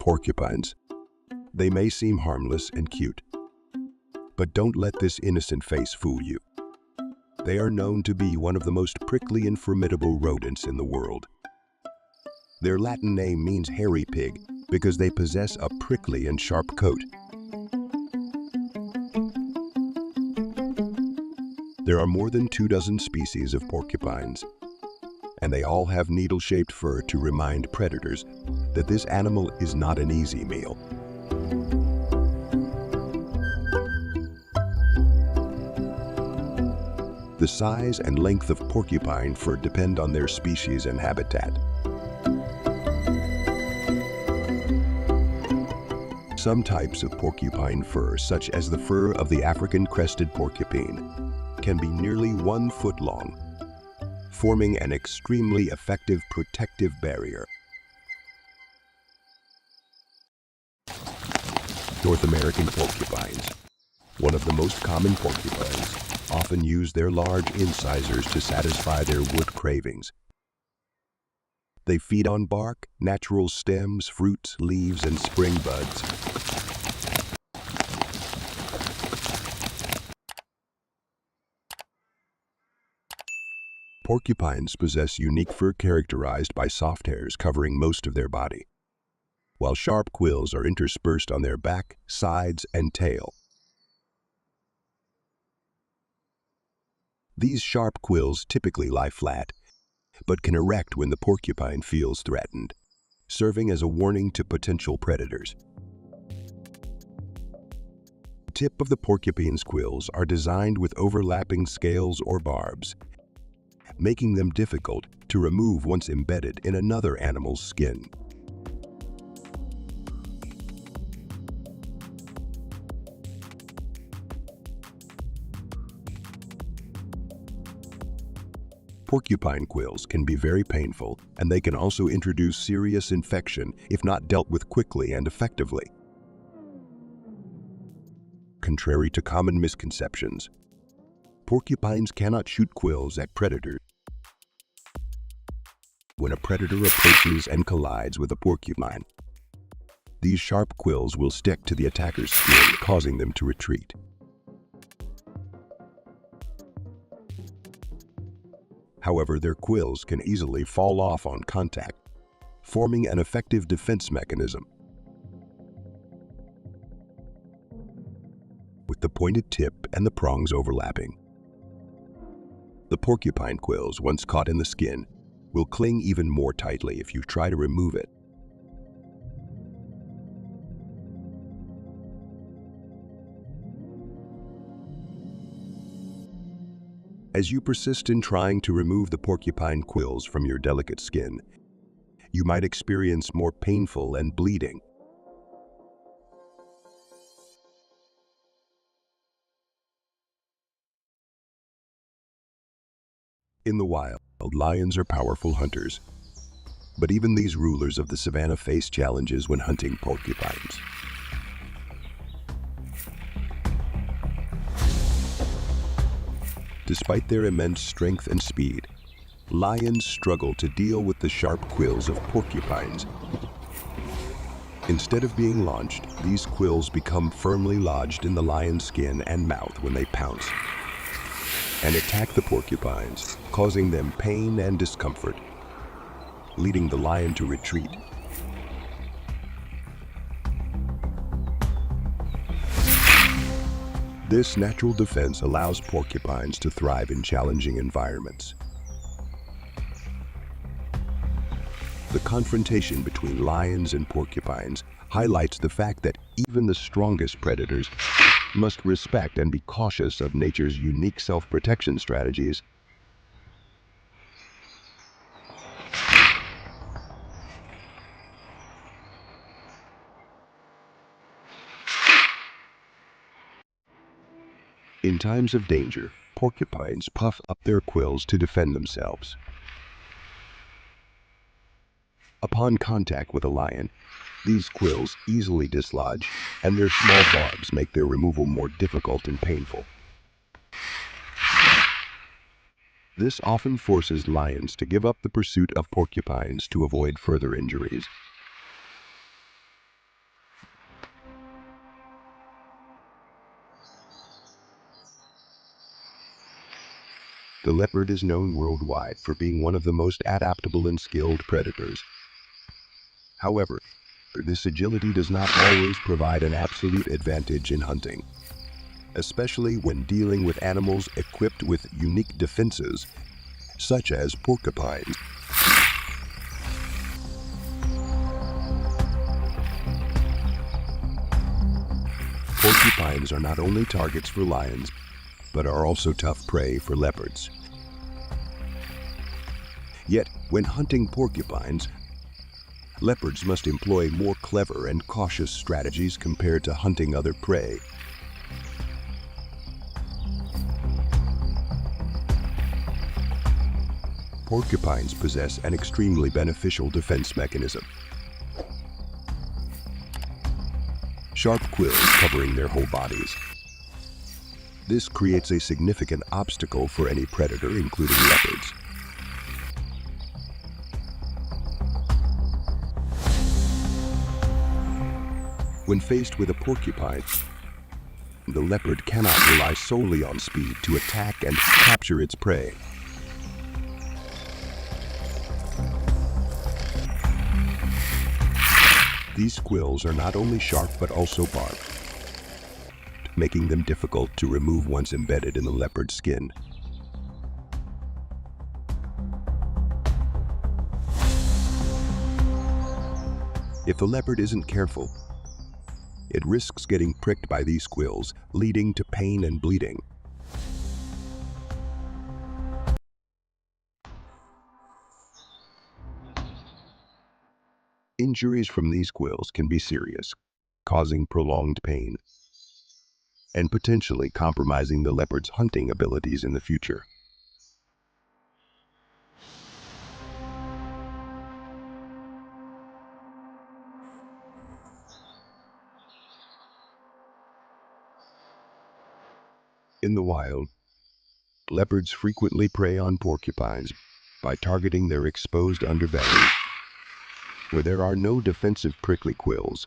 Porcupines. They may seem harmless and cute, but don't let this innocent face fool you. They are known to be one of the most prickly and formidable rodents in the world. Their Latin name means hairy pig because they possess a prickly and sharp coat. There are more than 24 species of porcupines, and they all have needle-shaped fur to remind predators that this animal is not an easy meal. The size and length of porcupine fur depend on their species and habitat. Some types of porcupine fur, such as the fur of the African crested porcupine, can be nearly 1 foot long, forming an extremely effective protective barrier. North American porcupines, one of the most common porcupines, often use their large incisors to satisfy their wood cravings. They feed on bark, natural stems, fruits, leaves, and spring buds. Porcupines possess unique fur characterized by soft hairs covering most of their body, while sharp quills are interspersed on their back, sides, and tail. These sharp quills typically lie flat, but can erect when the porcupine feels threatened, serving as a warning to potential predators. The tip of the porcupine's quills are designed with overlapping scales or barbs, making them difficult to remove once embedded in another animal's skin. Porcupine quills can be very painful, and they can also introduce serious infection if not dealt with quickly and effectively. Contrary to common misconceptions, porcupines cannot shoot quills at predators. When a predator approaches and collides with a porcupine, these sharp quills will stick to the attacker's skin, causing them to retreat. However, their quills can easily fall off on contact, forming an effective defense mechanism. With the pointed tip and the prongs overlapping, the porcupine quills, once caught in the skin, will cling even more tightly if you try to remove it. As you persist in trying to remove the porcupine quills from your delicate skin, you might experience more painful and bleeding. In the wild, lions are powerful hunters, but even these rulers of the savannah face challenges when hunting porcupines. Despite their immense strength and speed, lions struggle to deal with the sharp quills of porcupines. Instead of being launched, these quills become firmly lodged in the lion's skin and mouth when they pounce and attack the porcupines, causing them pain and discomfort, leading the lion to retreat. This natural defense allows porcupines to thrive in challenging environments. The confrontation between lions and porcupines highlights the fact that even the strongest predators must respect and be cautious of nature's unique self-protection strategies. In times of danger, porcupines puff up their quills to defend themselves. Upon contact with a lion, these quills easily dislodge, and their small barbs make their removal more difficult and painful. This often forces lions to give up the pursuit of porcupines to avoid further injuries. The leopard is known worldwide for being one of the most adaptable and skilled predators. However, this agility does not always provide an absolute advantage in hunting, especially when dealing with animals equipped with unique defenses, such as porcupines. Porcupines are not only targets for lions, but are also tough prey for leopards. Yet, when hunting porcupines, leopards must employ more clever and cautious strategies compared to hunting other prey. Porcupines possess an extremely beneficial defense mechanism. Sharp quills covering their whole bodies. This creates a significant obstacle for any predator, including leopards. When faced with a porcupine, the leopard cannot rely solely on speed to attack and capture its prey. These quills are not only sharp but also barbed, making them difficult to remove once embedded in the leopard's skin. If the leopard isn't careful, it risks getting pricked by these quills, leading to pain and bleeding. Injuries from these quills can be serious, causing prolonged pain and potentially compromising the leopard's hunting abilities in the future. In the wild, leopards frequently prey on porcupines by targeting their exposed underbelly, where there are no defensive prickly quills.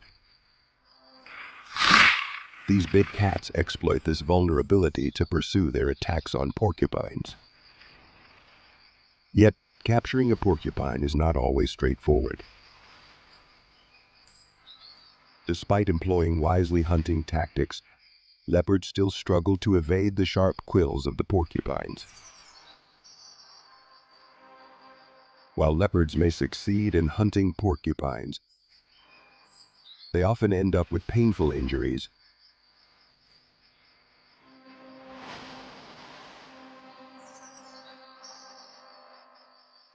These big cats exploit this vulnerability to pursue their attacks on porcupines. Yet, capturing a porcupine is not always straightforward. Despite employing wisely hunting tactics, leopards still struggle to evade the sharp quills of the porcupines. While leopards may succeed in hunting porcupines, they often end up with painful injuries